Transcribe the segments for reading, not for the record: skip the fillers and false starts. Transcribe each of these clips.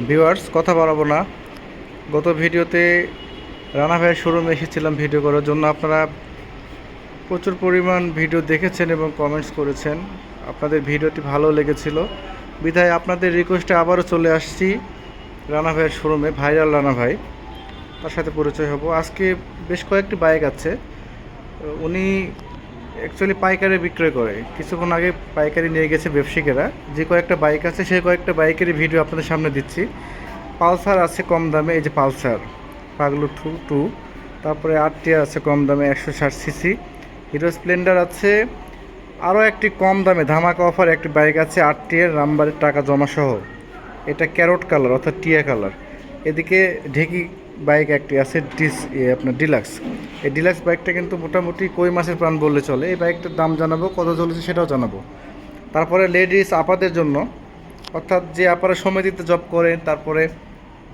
Viewers, কথা বাড়াবো না। গত ভিডিওতে রানা ভাইয়ের শোরুমে এসেছিলাম ভিডিও করার জন্য। আপনারা প্রচুর পরিমাণ ভিডিও দেখেছেন এবং কমেন্টস করেছেন। আপনাদের ভিডিওটি ভালো লেগেছিল বিধায় আপনাদের রিকোয়েস্টে আবারও চলে আসছি রানা ভাইয়ের শোরুমে। ভাইরাল রানা ভাই, তার সাথে পরিচয় হব। আজকে বেশ কয়েকটি বাইক আছে। উনি অ্যাকচুয়ালি পাইকারি বিক্রয় করে। কিছুক্ষণ আগে পাইকারি নিয়ে গেছে ব্যবসায়ীরা। যে কয়েকটা বাইক আছে সেই কয়েকটা বাইকেরই ভিডিও আপনাদের সামনে দিচ্ছি। পালসার আছে কম দামে, এই যে পালসার পাগলু 2, তারপরে আরটিআর আছে কম দামে 160 সিসি। হিরো স্প্লেন্ডার আছে। আরও একটি কম দামে ধামাকা অফার একটি বাইক আছে আরটিআর, নাম্বারের টাকা জমা সহ। এটা ক্যারট কালার অর্থাৎ টিয়া কালার। এদিকে ঢেকি বাইক একটি আছে আপনার ডিলাক্স। এই ডিলাক্স বাইকটা কিন্তু মোটামুটি কই মাসের প্রাণ বললে চলে। এই বাইকটার দাম জানাবো, কত চলেছে সেটাও জানাবো। তারপরে লেডিস আপাদের জন্য, অর্থাৎ যে আপারা সমিতিতে জব করেন, তারপরে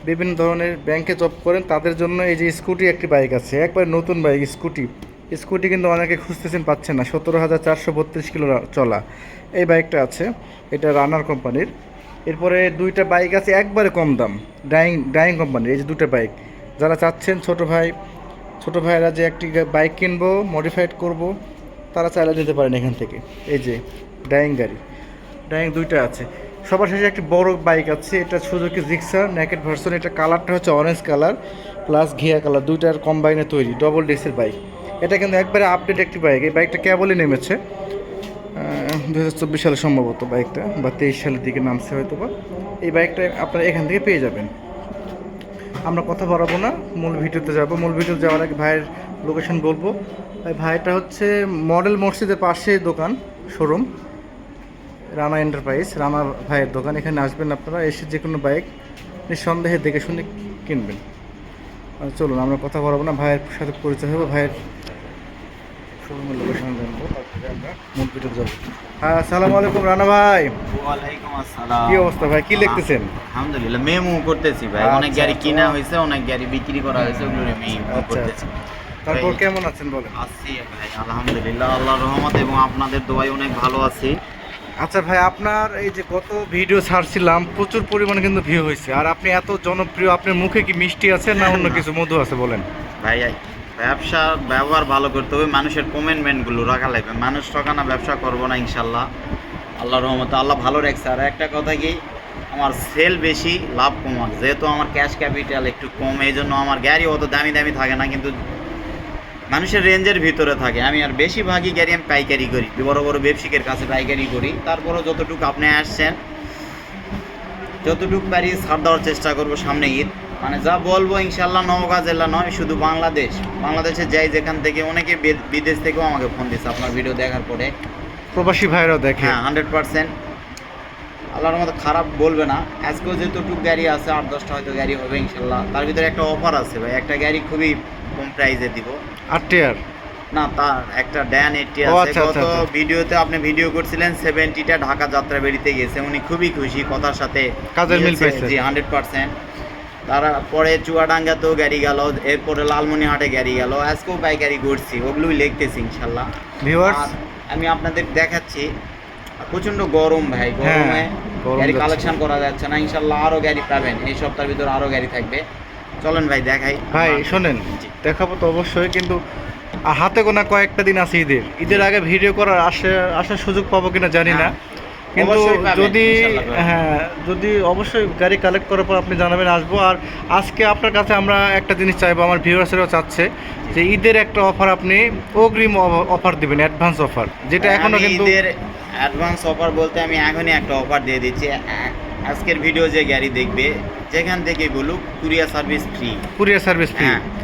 বিভিন্ন ধরনের ব্যাংকে জব করেন, তাদের জন্য এই যে স্কুটি একটি বাইক আছে, একবার নতুন বাইক স্কুটি কিন্তু অনেকে খুঁজতেছেন, পাচ্ছেন না। 17,432 কিলো চলা এই বাইকটা আছে। এটা রানার কোম্পানির। এরপরে দুইটা বাইক আছে একবারে কম দাম, ডাইং কোম্পানির। এই যে দুটো বাইক, যারা চাচ্ছেন ছোটো ভাইয়েরা যে একটি বাইক কিনবো, মডিফাইড করব, তারা চাইলে নিতে পারেন এখান থেকে। এই যে ডাইং দুইটা আছে। সবার শেষে একটি বড় বাইক আছে, এটা সুজুকি জিক্সার নেকেড ভার্সন। এটা কালারটা হচ্ছে অরেঞ্জ কালার প্লাস ঘিয়া কালার, দুইটার কম্বাইনে তৈরি ডবল ডিস্কের বাইক। এটা কিন্তু একবারে আপডেট একটি বাইক। এই বাইকটা কেবলই নেমেছে 2024 সালে সম্ভবত বাইকটা, বা 23 সালের দিকে নামছে হয়তো বা। এই বাইকটা আপনারা এখান থেকে পেয়ে যাবেন। আমরা কথা বাড়াবো না, মূল ভিডিওতে যাব। মূল ভিডিও যাওয়ার আগে ভাইয়ের লোকেশন বলবো। ভাইটা হচ্ছে মডেল মসজিদের পাশে দোকান, শোরুম রানা এন্টারপ্রাইজ, রানা ভাইয়ের দোকান। এখানে আসবেন আপনারা, এসে যে কোনো বাইক নিঃসন্দেহে দেখে শুনে কিনবেন। চলুন আমরা কথা বলবো না, ভাইয়ের সাথে পরিচয় হবে, ভাইয়ের শোরুমের লোকেশন জানবো, তারপরে আমরা মূল ভিডিও যাবো। হ্যাঁ, আসসালামু আলাইকুম রানা ভাই। ওয়ালাইকুম আসসালাম। কি অবস্থা ভাই, কি লিখতেছেন? আলহামদুলিল্লাহ, মেমো করতেছি ভাই। অনেক গাড়ি কিনা হয়েছে, অনেক গাড়ি বিক্রি করা হয়েছে, ওগুলো মেমো করতেছি। তারপর কেমন আছেন বলেন? আছি ভাই আলহামদুলিল্লাহ, আল্লাহর রহমতে এবং আপনাদের দোয়ায় অনেক ভালো আছি। আচ্ছা ভাই, আপনার এই যে কত ভিডিও ছাড়ছিলাম, প্রচুর পরিমাণে কিন্তু ভিউ হয়েছে। আর আপনি এত জনপ্রিয়, আপনার মুখে কি মিষ্টি আছে না অন্য কিছু মধু আছে বলেন? ভাই ব্যবসা ব্যবহার ভালো করতে হবে, মানুষের কমেন্টমেন্টগুলো রাখা লাগবে। মানুষ ঠকানা ব্যবসা করবো না ইনশাল্লাহ, আল্লাহর রহমতে। আল্লাহ ভালো রাখছে। আর একটা কথা কি, আমার সেল বেশি, লাভ কম। যেহেতু আমার ক্যাশ ক্যাপিটাল একটু কম, এই জন্য আমার গাড়ি অত দামি দামি থাকে না, কিন্তু মানুষের রেঞ্জের ভিতরে থাকে। আমি আর বেশিরভাগই গাড়ি আমি পাইকারি করি, বড় বড় ব্যবসায়ীর কাছে পাইকারি করি। তারপরেও যতটুকু আপনি আসছেন, যতটুকু পারি ছাড় দেওয়ার চেষ্টা করবো। সামনে ঈদ, মানে যা বলবো ইনশাল্লাহ, নওগাঁ জেলা নয়, শুধু বাংলাদেশে যাই যেখান থেকে। অনেকে বিদেশ থেকেও আমাকে ফোন দিচ্ছে আপনার ভিডিও দেখার পরে, প্রবাসী ভাইরাও দেখে। হ্যাঁ 100%। আল্লাহর মতো খারাপ বলবে না। আজকেও যেহেতু গাড়ি আছে, 8-10টা হয়তো গাড়ি হবে ইনশাল্লাহ। তার ভিতরে একটা অফার আছে ভাই, একটা গাড়ি খুবই কম প্রাইসে দিব। আরটিআর না, তার একটা ড্যান 80 আছে। গত ভিডিওতে আপনি ভিডিও করছিলেন 70টা ঢাকা যাত্রা বেরিতে গেছে, উনি খুবই খুশি, কথার সাথে কাজের মিল পেয়েছে। জি 100%। তারপরে চুয়াডাঙ্গাতেও গাড়ি গেল, এরপরে লালমনিরহাটে গাড়ি গেল, আজকেও পাইকারি করছি, ওগুলোই লিখতেছি ইনশাল্লাহ। ভিউয়ার্স, আমি আপনাদের দেখাচ্ছি, প্রচন্ড গরম ভাই, গরমে গাড়ি কালেকশন করা যাচ্ছে না। ইনশাল্লাহ আরো গাড়ি পাবেন, এই সপ্তাহের ভিতরে আরো গাড়ি থাকবে। চলেন ভাই দেখাই। ভাই শোনেন, দেখাবো তো অবশ্যই, কিন্তু হাতে গোনা কয়েকটা দিন আছে ঈদের আগে ভিডিও করার আসার সুযোগ পাবো কিনা জানি না। কিন্তু যদি অবশ্যই গাড়ি কালেক্ট করার পর আপনি জানাবেন, আসবো। আর আজকে আপনার কাছে আমরা একটা জিনিস চাইবো, আমার ভিউয়ার্সরাও চাচ্ছে যে ঈদের একটা অফার, আপনি অগ্রিম অফার দিবেন, অ্যাডভান্স অফার, যেটা এখনো কিন্তু ঈদের অ্যাডভান্স অফার বলতে আমি এখনই একটা অফার দিয়ে দিচ্ছি। আজকের ভিডিও যে গাড়ি দেখবে, যেখান থেকে বলুক, কুরিয়ার সার্ভিস ফ্রি।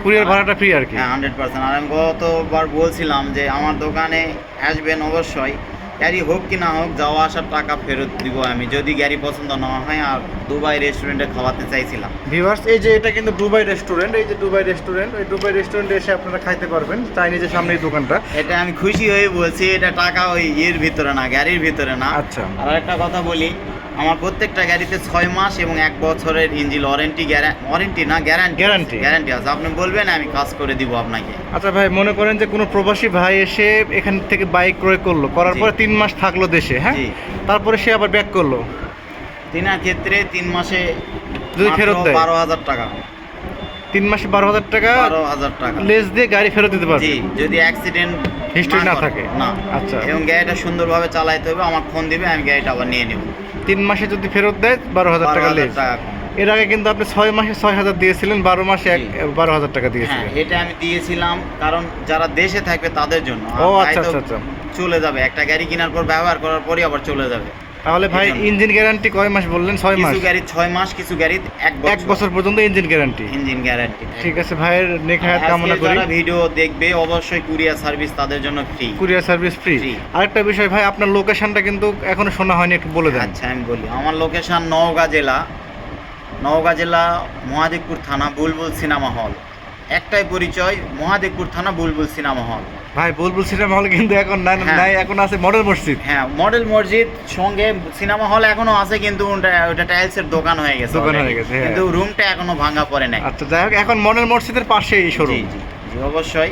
কুরিয়ার ভাড়াটা ফ্রি আর কি। হ্যাঁ 100%। আর আমি গতবার বলছিলাম যে আমার দোকানে আসবেন অবশ্যই, গাড়ি হোক কি না হোক, যাওয়া আসার টাকা ফেরত দিব আমি, যদি গাড়ি পছন্দ না হয়। আর দুবাই রেস্টুরেন্টে খাওয়াতে চাইছিলাম। ভিউয়ার্স, এই যে এটা কিন্তু দুবাই রেস্টুরেন্ট, এই যে দুবাই রেস্টুরেন্ট, ওই দুবাই রেস্টুরেন্টে এসে আপনারা খাইতে পারবেন, চাইনিজের সামনে এই দোকানটা। এটা আমি খুশি হয়ে বলছি, এটা টাকা ওই এর ভিতরে না, গাড়ির ভিতরে না। আচ্ছা, আর একটা কথা বলি, আমার প্রত্যেকটা গাড়িতে 6 মাস এবং 1 বছরের ইঞ্জিন গ্যারান্টি আছে। আপনি বলবেন, আমি কাজ করে দিব আপনাকে। আচ্ছা ভাই, মনে করেন যে কোনো প্রবাসী ভাই এসে এখান থেকে বাইক ক্রয় করলো, করার পরে 3 মাস থাকলো দেশে, হ্যাঁ, তারপরে সে আবার ব্যাক করলো। তিনার ক্ষেত্রে 3 মাসে যদি ফেরত দেয় 12,000 টাকা, 3 মাসে 12,000 টাকা 12,000 টাকা লেস দিয়ে গাড়ি ফেরত দিতে পারবে। জি, যদি অ্যাক্সিডেন্ট হিস্ট্রি না থাকে। না। আচ্ছা। এবং গাড়িটা সুন্দরভাবে চালাইতে হবে, আমার ফোন দিবে, আমি গাড়িটা আবার নিয়ে নেব। 3 মাসে যদি ফেরত দেয় 12,000 টাকা 12,000 লেস। টাকা কম। এর আগে কিন্তু আপনি 6 মাসে 6,000 দিয়েছিলেন, 12 মাসে জি। 12,000 টাকা হ্যাঁ, দিয়েছিলেন। এটা আমি দিয়েছিলাম কারণ যারা দেশে থাকবে তাদের জন্য। আর ও ভাই আচ্ছা তো আচ্ছা আচ্ছা। চলে যাবে, একটা গাড়ি কেনার পর ব্যবহার করার পরই আবার চলে যাবে। তাহলে ভাই এজন্য। ইঞ্জিন গ্যারান্টি কয় মাস বললেন? 6 মাস। কিছু গাড়ি 6 মাস, কিছু গাড়ি 1 বছর পর্যন্ত ইঞ্জিন গ্যারান্টি। Engine guarantee. ঠিক আছে, ভাইয়ের নেক হায়াত কামনা করি। যারা ভিডিও দেখবে অবশ্যই কুরিয়ার সার্ভিস তাদের জন্য free. Courier service free. Free। আরেকটা বিষয় ভাই, আপনার লোকেশনটা কিন্তু এখনো শোনা হয়নি, একটু বলে দেন। আচ্ছা, আমি বলি, আমার লোকেশন নওগাঁ জেলা, নওগাঁ জেলা মহাদেবপুর থানা, বুলবুল সিনেমা হল। একটাই পরিচয়, মহাদেবপুর থানা, বুলবুল সিনেমা হল। ভাই বুলবুল সিনেমা হল কিন্তু এখন হ্যাঁ। নাই, এখন আছে মডেল মসজিদ। হ্যাঁ, মডেল মসজিদ সঙ্গে সিনেমা হল এখনো আছে, কিন্তু ওটা টাইলসের দোকান হয়ে গেছে দোকান already। হয়ে গেছে, হ্যাঁ। কিন্তু রুমটা এখনো ভাঙা পড়ে নাই। আচ্ছা, যাই হোক, এখন মডেল মসজিদের পাশেই জি শোরুম। জি জি, অবশ্যই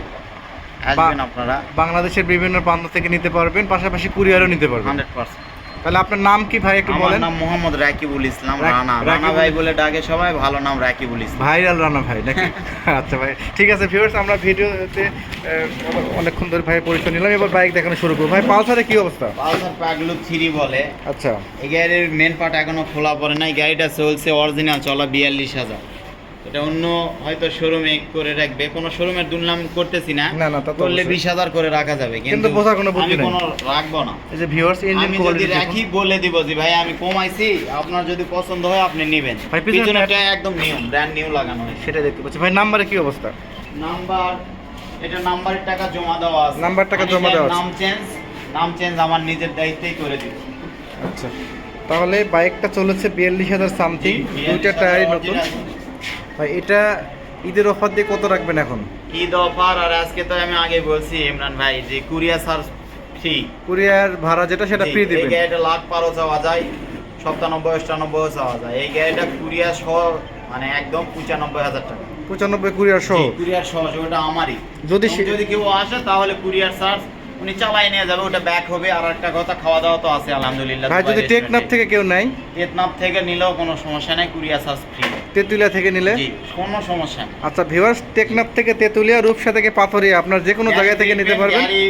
আসবেন আপনারা। বাংলাদেশের বিভিন্ন প্রান্ত থেকে নিতে পারবেন, পাশাপাশি কুরিয়ারও নিতে পারবেন। 100%। তাহলে আপনার নাম কি ভাই একটু আমার বলেন? নাম মোহাম্মদ রাকিবুল ইসলাম রানা। রানা রাকিবুল ভাই বলে ডাকে সবাই, ভালো নাম রাকিবুল ইসলাম। ভাইরাল রানা ভাই নাকি? আচ্ছা ভাই, ঠিক আছে ভিউয়ার্স, আমরা ভিডিওতে অনেকক্ষণ ধরে ভাই পরিচয় নিলাম, এবার বাইক দেখানো শুরু করবো। ভাই পালসারে কি অবস্থা? পালসার পাগলু 3 বলে। আচ্ছা, এই গাড়ির মেন পার্ট এখনো খোলা পড়ে নাই, গাড়িটা চলছে অরিজিনাল চলা 42,000। এটা অন্য হয়তো শোরুমে করে রাখবে, কোনো শোরুমের দুর্নাম করতেছি না, না, তা তো করলে অবশ্যই। 20,000 করে রাখা যাবে, কিন্তু বোঝার কোনো বুদ্ধি আমি নাই। কোনো রাখবো না। এই যে ভিউয়ার্স, ইঞ্জিন আমি যদি কোয়ালিটি রাখি বলে দিব যে ভাই আমি কমাইছি, আপনার যদি পছন্দ হয় আপনি নেবেন। ভাই, পিছনে পিছনেটা একদম নিউ, ব্র্যান্ড নিউ লাগানো হয়েছে। সেটা দেখতে পাচ্ছি। ভাই নাম্বারে কি অবস্থা? নাম্বার, এটা নাম্বারের টাকা জমা দেওয়া আছে। নাম্বার টাকা আমি জমা চাই দেওয়া আছে। নাম চেঞ্জ আমার নিজের দায়িত্বেই করে দিব। আচ্ছা, তাহলে বাইকটা চলেছে 42,000 সামথিং, দুইটা টায়ারই নতুন। ভাই এটা ঈদের অফার দিয়ে কত রাখবেন এখন? ঈদ অফার, আর আজকে তো আমি আগে বলছি ইমরান ভাই যে কুরিয়ার সার্ভিস ফ্রি। কুরিয়ার ভাড়া যেটা সেটা ফ্রি এই দিবেন। গাড়িটা লাখ পারও চাওয়া যায়, 97-98 চাওয়া যায়। এই গাড়িটা কুরিয়ার সহ মানে একদম 95,000 টাকা। 95 কুরিয়ার সহ। কুরিয়ার সহ, ওটা আমারই। যদি যদি কেউ আসে তাহলে কুরিয়ার চার্জ উনি চালাই নিয়ে যাবে, ওটা ব্যাক হবে। আর একটা কথা, খাওয়া দাওয়া তো আছে আলহামদুলিল্লাহ। ভাই যদি টেকনাফ থেকে কেউ নেয়, টেকনাফ থেকে নিলেও কোনো সমস্যা নেই, কুরিয়ার চার্জ ফ্রি। তেতুলিয়া থেকে নিলে? জি, কোনো সমস্যা নেই। আচ্ছা ভিউয়ার্স, টেকনাফ থেকে তেতুলিয়া, রূপসা থেকে পাথরিয়া, আপনার যে কোনো জায়গা থেকে নিতে পারবেন। গাড়ি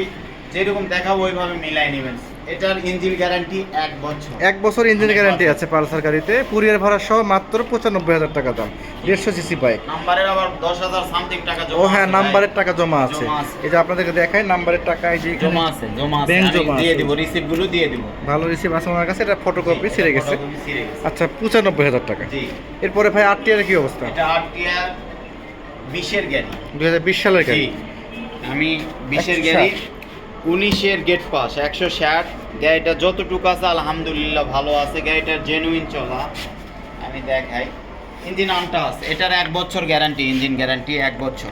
যেরকম দেখাবো ওইভাবে মিলাই নেবেন। এটার ইঞ্জিন গ্যারান্টি 1 বছর। 1 বছর ইঞ্জিন গ্যারান্টি আছে পালসার গাড়িতে। কুরিয়ার ভাড়া সহ মাত্র 95,000 টাকা দাম, 150 সিসি বাইক। নাম্বারের আবার 10,000 সামথিং টাকা জমা। ও হ্যাঁ, আছে ভাই। নাম্বারের টাকা জমা আছে। জমা আছে। এই যে আপনাদেরকে দেখাই, নাম্বারের টাকা এই যে এখানে জমা আছে, জমা আছে। ব্যাংক আমি জমা দিয়ে আছে। দিব, রিসিপ্ট গুলো দিয়ে দিব। ভালো রিসিভ আছে আমার কাছে, এটা ফটোকপি ছিঁড়ে গেছে। ফটোকপি ছিঁড়ে গেছে। আচ্ছা, 95,000 টাকা। জি। এরপরে ভাই আরটিআর কি অবস্থা? এটা আরটিআর 20 এর গাড়ি। 2020 সালের জি, গাড়ি। আমি 20 এর 160 গাড়ি, 19 এর গেট পাস, 160। গাড়িটা যতটুকু আছে আলহামদুলিল্লাহ ভালো আছে, গাড়িটার জেনুইন চলা। আমি দেখাই, ইঞ্জিন আনটা আছে। এটার 1 বছর গ্যারান্টি, ইঞ্জিন গ্যারান্টি 1 বছর।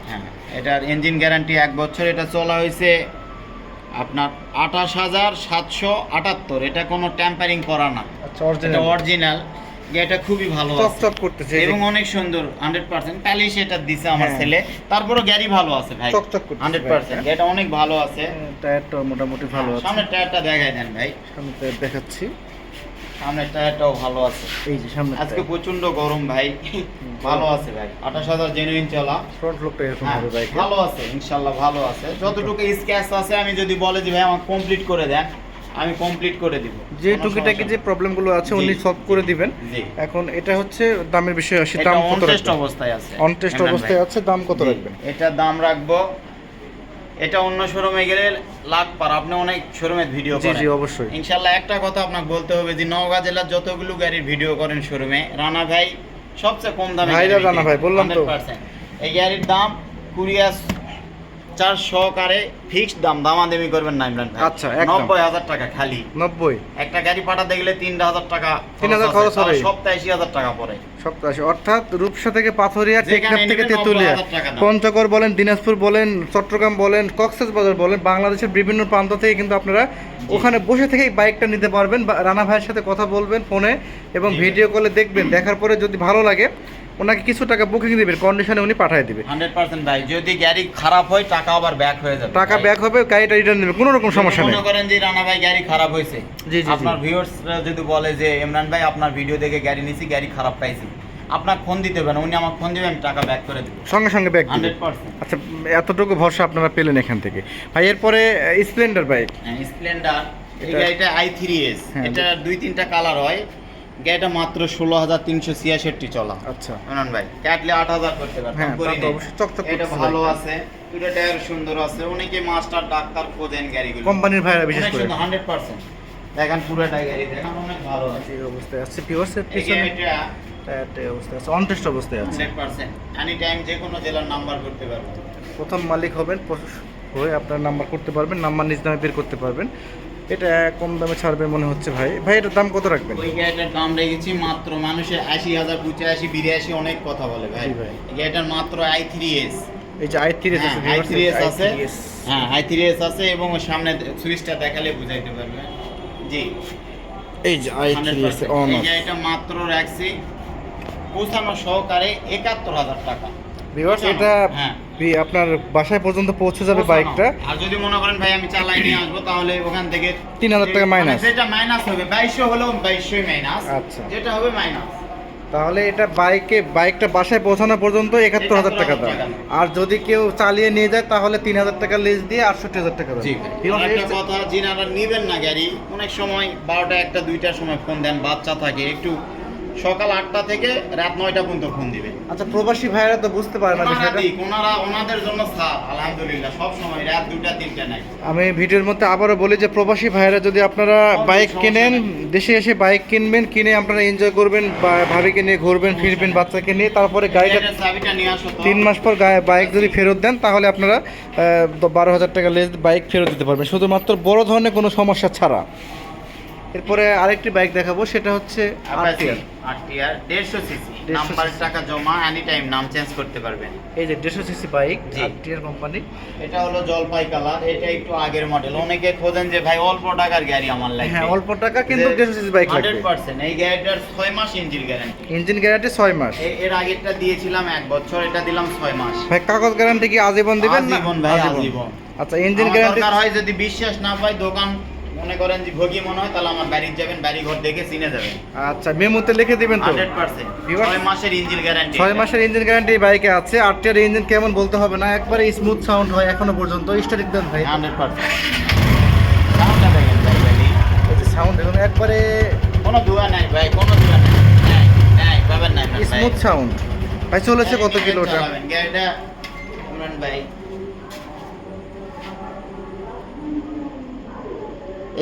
হ্যাঁ, এটার ইঞ্জিন গ্যারান্টি 1 বছর। এটা চলা হয়েছে আপনার 28,778। এটা কোনো ট্যাম্পারিং করা না, আচ্ছা, এটা অরিজিনাল অরিজিনাল। গাড়িটা খুবই ভালো আছে চকচক করতেছে এই যে। এবং অনেক সুন্দর। 100% পালিশ এটা দিছে আমার হ্যাঁ। ছেলে। তারপরও গাড়ি ভালো আছে ভাই, চকচক করতেছে 100%। গাড়িটা অনেক ভালো আছে। টায়ারটা মোটামুটি ভালো আছে। সামনের টায়ারটা দেখাই দেন ভাই। সামনে টায়ার দেখাচ্ছি, সামনের টায়ারটাও ভালো আছে। এই যে সামনে আজকে প্রচন্ড গরম ভাই, ভালো আছে ভাই। 28,000 জেনুইন চলা। ফ্রন্ট লুকটা এরকম হ্যাঁ, হবে বাইকে। ভালো আছে ইনশাআল্লাহ, ভালো আছে। যতটুকু স্ক্র্যাচ আছে আমি যদি বলে যে ভাই আমার কমপ্লিট করে দেন, আমি কমপ্লিট করে দিব। যে কোনো টুকিটাকি সমস্যা যে নেই। প্রবলেমগুলো আছে জি। উনি সলভ করে দিবেন। জি। এখন এটা হচ্ছে দামের বিষয় আসে, এটা দাম অন কত টেস্ট রাখবেন? অবস্থায় আছে। অন টেস্ট ইমরান অবস্থায় ভাই। আছে, দাম কত জি, রাখবেন? এটার দাম রাখবো, এটা অন্য শোরুমে গেলে লাখ পার। আপনি অনেক শোরুমের ভিডিও জি করেন। জি অবশ্যই। ইনশাআল্লাহ একটা কথা আপনাকে বলতে হবে যে নওগাঁ জেলার যতগুলো গাড়ির ভিডিও করেন শোরুমে, রানা ভাই সবচেয়ে কম দামে ভাইরা গাড়ি রানা বিক্রি ভাই, করে, বললাম তো। 100%। এই গাড়ির দাম কুরিয়ার চার্জ সহকারে ফিক্সড দাম, দামাদামি করবেন না ইমরান ভাই। আচ্ছা, একদম। 90,000 টাকা খালি। 90 একটা গাড়ি পাঠাতে গেলে 3,000 টাকা 3,000 খরচ হবে। সপ্তাহে 80,000 টাকা পড়ে। সপ্তাহে, অর্থাৎ রূপসা থেকে পাথরিয়া, যেখানে টেকনাফ থেকে নেবেন তেতুলিয়া, 90,000 টাকা দাম। পঞ্চগড় বলেন, দিনাজপুর বলেন, চট্টগ্রাম বলেন, কক্সবাজার বলেন, বাংলাদেশের বিভিন্ন প্রান্ত থেকে কিন্তু আপনারা ওখানে বসে থেকেই বাইকটা নিতে পারবেন। বা রানা ভাইয়ের সাথে কথা বলবেন ফোনে এবং জি। ভিডিও কলে দেখবেন, দেখার পরে যদি ভালো লাগে ওনাকে কিছু টাকা বুকিং দিবেন, কন্ডিশনে উনি পাঠিয়ে দিবে। 100% ভাই, যদি গাড়ি খারাপ হয় টাকা আবার ব্যাক হয়ে যাবে, টাকা ব্যাক হবে, গাড়িটা রিটার্ন দেবে, কোনো রকম সমস্যা নেই। মনে করেন যে রানা ভাই গাড়ি খারাপ হয়েছে, জি, জি, আপনার ভিউয়ার্সরা যদি বলে যে ইমরান ভাই আপনার ভিডিও দেখে গাড়ি নিছি, গাড়ি খারাপ পাইছি, আপনার ফোন দিতে হবে না, উনি আমাকে ফোন দিবে, আমি টাকা ব্যাক করে দেবো সঙ্গে সঙ্গে ব্যাক দিবে। 100%। আচ্ছা, এতটুকু ভরসা আপনারা পেলেন এখান থেকে। ভাই এরপরে স্প্লেন্ডার বাইক, স্প্লেন্ডার, এই এটা- গাড়িটা i3s, হ্যাঁ, এটা 2-3টা কালার হয়। গাড়িটা মাত্র 16,366 চলা। আচ্ছা ইমরান ভাই কাটলে 8,000 করতে পারতাম, হ্যাঁ, তা করি তো নাই। অবশ্যই চকচক এটা করতেছে ভালো বাইকটা। আছে, দুটো টায়ার সুন্দর আছে, অনেকে মাস্টার ডাক্তার খোঁজেন গাড়িগুলো, কোম্পানির ভাইরা বিশেষ অনেক করে। সুন্দর, 100%। দেখেন পুরোটা গাড়ি দেখেন, অনেক ভালো আছে। এই অবস্থায় আছে, পিওরসের এই পিছনে গাড়িটা টায়ারটা এই অবস্থায় আছে, অনটেস্ট অবস্থায় আছে। 100% এনি টাইম যে কোনো জেলার নাম্বার করতে পারবেন। প্রথম মালিক হবেন হয়ে আপনার নাম্বার করতে পারবেন, নাম্বার নিজ নামে বের করতে পারবেন। এটা কম দামে ছাড়বে মনে হচ্ছে ভাই। ভাই এটার দাম কত রাখবেন? ওই গাড়িটার দাম রেখেছি মাত্র, মানুষে 80,000, 85, 82 অনেক কথা বলে ভাই। জি ভাই। এই গাড়িটার মাত্র i3s, এই যে i3s আছে, হ্যাঁ i3s আছে, i3s হ্যাঁ i3s আছে, এবং ওর সামনে সুইচটা দেখালে বুঝাইতে পারবে। জি, এই যে i3s অন এই গাড়িটা মাত্র রাখছি পৌঁছানো সহকারে 71,000 টাকা। ভিউয়ার্স, পৌঁছানো, এটা হ্যাঁ। আপনার বাসায় পর্যন্ত পৌঁছে যাবে পৌঁছানো। বাইকটা। আর যদি মনে করেন ভাই আমি চালাই নিয়ে আসবো, তাহলে ওখান থেকে 3,000 টাকা মানে মাইনাস। যেটা মাইনাস হবে 2200 হলেও 2200 মাইনাস, আচ্ছা। যেটা হবে মাইনাস। তাহলে এটা বাইকটা বাসায় পৌঁছানো পর্যন্ত 71,000 টাকা দাম। 71,000 আর যদি কেউ চালিয়ে নিয়ে যায় তাহলে 3,000 টাকা লিজ দিয়ে 68,000 টাকা দাম। জি ভাই। আর একটা কথা, যিনারা নিবেন না গাড়ি, অনেক সময় 12টা 1টা 2টার সময় ফোন দেন, বাচ্চা থাকে, একটু সকাল 8টা থেকে রাত 9টা পর্যন্ত ফোন দিবেন। আচ্ছা, প্রবাসী ভাইরা তো বুঝতে পারে না বিষয়টা। ওনাদের জন্য স্যার আলহামদুলিল্লাহ সব সময় রাত 2টা 3টা নাই। আমি ভিডিওর মধ্যে আবারও বলি যে প্রবাসী ভাইরা যদি আপনারা বাইক সমস্যা কেনেন, নেই। দেশে এসে বাইক কিনবেন, কিনে আপনারা এনজয় করবেন, ভাবিকে নিয়ে ঘুরবেন ফিরবেন, বাচ্চাকে নিয়ে, তারপরে গাড়িটা এটার চাবিটা নিয়ে আসো তো। 3 মাস পর বাইক যদি ফেরত দেন তাহলে আপনারা 12,000 টাকা লেজ বাইক ফেরত দিতে পারবেন, শুধুমাত্র বড় ধরনের কোনো সমস্যা ছাড়া। এরপরে আরেকটি বাইক দেখাবো, সেটা হচ্ছে আরটিআর 150 সিসি, 150 নাম্বার টাকা জমা, এনি টাইম নাম চেঞ্জ করতে পারবেন। এই যে 150 সিসি বাইক, জি। RTR company. এটা হলো জলপাই কালার, এটা একটু আগের মডেল। অনেকে খোঁজেন যে ভাই অল্প টাকার গাড়ি আমার লাগবে। হ্যাঁ, অল্প টাকা কিন্তু 150 সিসি বাইক লাগবে। 100% এই গাড়িটার 6 মাস ইঞ্জিন গ্যারান্টি। ইঞ্জিন গ্যারান্টি 6 মাস। এর আগেরটা দিয়েছিলাম 1 বছর, এটা দিলাম 6 মাস। ভাই কাগজ গ্যারান্টি কি আজীবন দিবেন না? আজীবন ভাই, আজীবন। আচ্ছা, ইঞ্জিন আমার গ্যারান্টি। দরকার হয় যদি বিশ্বাস না পাই, দোকান মনে করেন যে ভোগী মনে হয়, তাহলে আমার বাড়ি যাবেন, বাড়ি ঘর দেখে চিনে যাবেন। আচ্ছা, মেমোতে লিখে দিবেন তো। 100% Viewers, 6 মাসের ইঞ্জিন গ্যারান্টি। 6 মাসের ইঞ্জিন গ্যারান্টি বাইকে আছে। আরটিআর ইঞ্জিন কেমন বলতে হবে না, একবারে স্মুথ সাউন্ড হয় এখনো পর্যন্ত। স্টার্ট দেন ভাই। 100% সাউন্ডটা দেখেন ভাই, ভাই এই যে সাউন্ড এখন একবারে কোনো ধোঁয়া নাই ভাই, কোনো ধোঁয়া নাই। নাই, নাই, পাবেন না ভাই। Smooth sound. ভাই চলেছে কত কিলোমিটার? চালাবেন গাড়িটা ইমরান ভাই।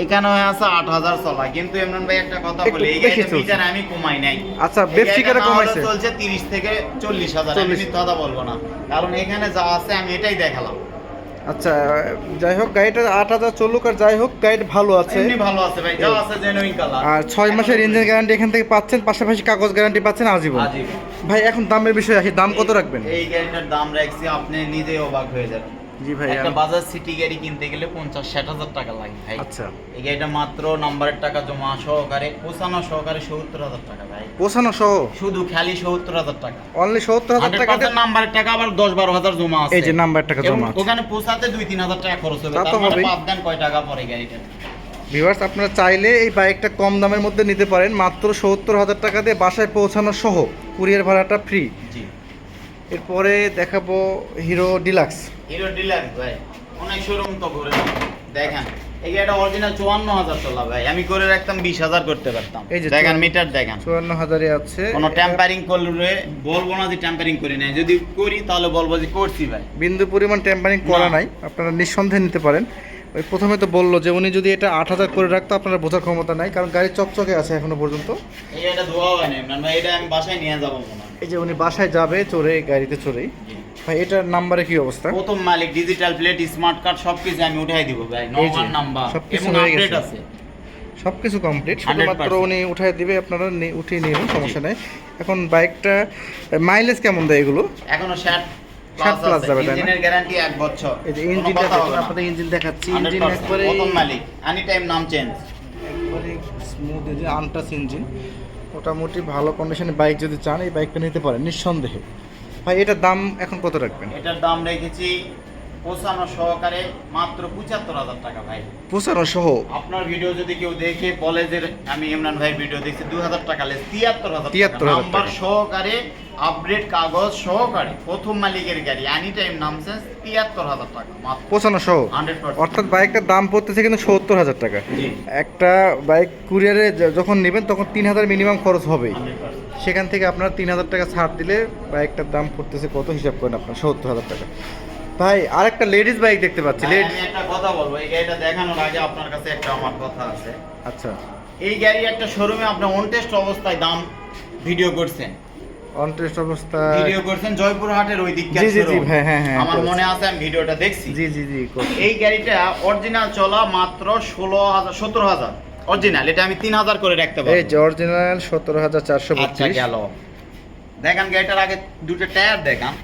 এখানে আছে 8,000 চলা, কিন্তু ইমরান ভাই একটা কথা একটু বলি, এই বেশি গাড়িটা চলছে। মিটার আমি কমাই নাই। আচ্ছা, এই ব্যবসায়ীরা গাড়িটা না হলে কমাইছে। চলছে 30 থেকে 40,000। আমি 40 মিথ্যা কথা বলবো না, কারণ এখানে যা আছে আমি এটাই দেখালাম। আচ্ছা, যাই হোক গাড়িটা 8,000 চলুক আর যাই হোক, গাড়িটা ভালো আছে। এমনি ভালো আছে ভাই, যা আছে জেনুইন কালার। আর 6 মাসের ইঞ্জিন গ্যারান্টি এখান থেকে পাচ্ছেন, পাশাপাশি কাগজ গ্যারান্টি পাচ্ছেন আজীবন। আজীবন। ভাই এখন দামের বিষয়ে আসি, দাম কত রাখবেন? এই গাড়িটার দাম রাখছি, আপনি নিজেই অবাক হয়ে যাবেন। জি ভাই। একটা বাজাজ সিটি গাড়ি কিনতে গেলে 50-60 টাকা লাগে ভাই। আচ্ছা, এই গাড়িটা মাত্র নাম্বারের টাকা জমা সহকারে, পৌঁছানো সহকারে 70,000 টাকা ভাই। পৌঁছানো সহ শুধু খালি 70,000 টাকা। অনলি 70,000 টাকা। 100% নাম্বারের টাকা আবার 10-12,000 জমা আছে। এই যে নাম্বারের টাকা এবং জমা আছে। ওখানে পৌঁছাতে 2-3,000 টাকা খরচ হবে। তা তো তার মানে হবেই। 5 দেন কয় টাকা পড়ে গাড়িটা? ভিউয়ার্স, আপনারা চাইলে এই বাইকটা কম দামের মধ্যে নিতে পারেন, মাত্র 70,000 টাকা দিয়ে বাসায় পৌঁছানো সহ, কুরিয়ার ভাড়াটা ফ্রি। জি। এরপরে দেখাবো হিরো ডিলাক্স। হিরো ডিলাক্স ভাই, অনেক শোরুম তো ঘুরে দেখেন। এই গাড়িটা অরিজিনাল 54,000 চলা ভাই, আমি করে রাখতাম 20,000 করতে পারতাম। এই যে দেখেন মিটার দেখেন, 54,000-এ আছে। কোনো ট্যাম্পারিং করলে বলবো না যে ট্যাম্পারিং করি নাই, যদি করি তাহলে বলবো যে করছি ভাই। বিন্দু পরিমাণ টেম্পারিং করা না। নাই, আপনারা নিঃসন্দেহে নিতে পারেন। ওই প্রথমে তো বললো যে উনি যদি এটা 8,000 করে রাখতো, আপনারা বোঝার ক্ষমতা নাই, কারণ গাড়ি চকচকে আছে এখনো পর্যন্ত। এই গাড়িটা ধোয়া হয় না ইমরান ভাই, এটা আমি বাসায় নিয়ে যাবো মনে হয়। এই যে উনি বাসায় যাবে চড়ে, গাড়িতে চড়েই। ভাই এটার নাম্বারে কি অবস্থা? প্রথম মালিক, ডিজিটাল প্লেট, স্মার্ট কার্ড সবকিছু আমি উঠাই দিব ভাই, এই যে, নমান নাম্বার সবকিছু এবং হয়ে আপডেট গেছে। আছে। সবকিছু কমপ্লিট, 100% শুধুমাত্র উনি উঠায় দিবে, আপনারা উঠিয়ে নিন, সমস্যা নেই। এখন বাইকটা মাইলেজ কেমন দেয় এগুলো? এখনো 60 60 প্লাস plus আছে। যাবে, তাই না? ইঞ্জিনের গ্যারান্টি 1 বছর। এই যে কোনো ইঞ্জিনটা কথা হবে দেখুন, না। আপনাদের ইঞ্জিন দেখাচ্ছি। ইঞ্জিন 100% একবারে প্রথম মালিক, এনি টাইম নাম চেঞ্জ। একবারে স্মুথ, এই যে আনটাচ ইঞ্জিন। মোটামুটি ভালো কন্ডিশনের বাইক যদি চান এই বাইকটা নিতে পারেন নিঃসন্দেহে। ভাই এটার দাম এখন কত রাখবেন? এটার দাম রেখেছি 95 সহকারে মাত্র 75,000 টাকা ভাই। 95 সহ? আপনার ভিডিও যদি কেউ দেখে বলে যে আমি ইমরান ভাই ভিডিও দেখছি 2000 টাকা লেস, 73,000 73,000 নাম্বার টাকা। সহকারে আপডেট কাগজ সহকারে প্রথম মালিকের গাড়ি এনি টাইম নামসেন্স 73,000 টাকা মাত্র 95 সহ? 100%। অর্থাৎ বাইকটার দাম পড়তেছে কিন্তু 70,000 টাকা। জি একটা বাইক কুরিয়ারে যখন নেবেন তখন 3,000 মিনিমাম খরচ হবেই। 100%। সেখান থেকে আপনার 3,000 টাকা ছাড় দিলে বাইকটার দাম পড়তেছে কত হিসাব করেন আপনার? 70,000 টাকা। ভাই আরেকটা লেডিস বাইক দেখতে পাচ্ছি। ভাই, আমি একটা কথা বলবো, এই গাড়িটা দেখানোর আগে আপনার কাছে একটা আমার কথা আছে। আচ্ছা, এই গাড়ি একটা শোরুমে আপনি অন টেস্ট অবস্থায় দাম ভিডিও করছেন, অন টেস্ট অবস্থা ভিডিও করছেন জয়পুরহাটের ওই দিককার জি জি জি শোরুম। ভাই, হ্যাঁ হ্যাঁ আমার করেছি। মনে আছে, আমি ভিডিওটা দেখছি। জি জি জি করছি। এই গাড়িটা অরিজিনাল চলা মাত্র 16,000 17,000 অরিজিনাল, এটা আমি 3,000 করে রাখতে এই পারবো। যে অরিজিনাল 17,432। আচ্ছা গেল। দেখেন গাড়িটার আগে দুটো টায়ার দেখান,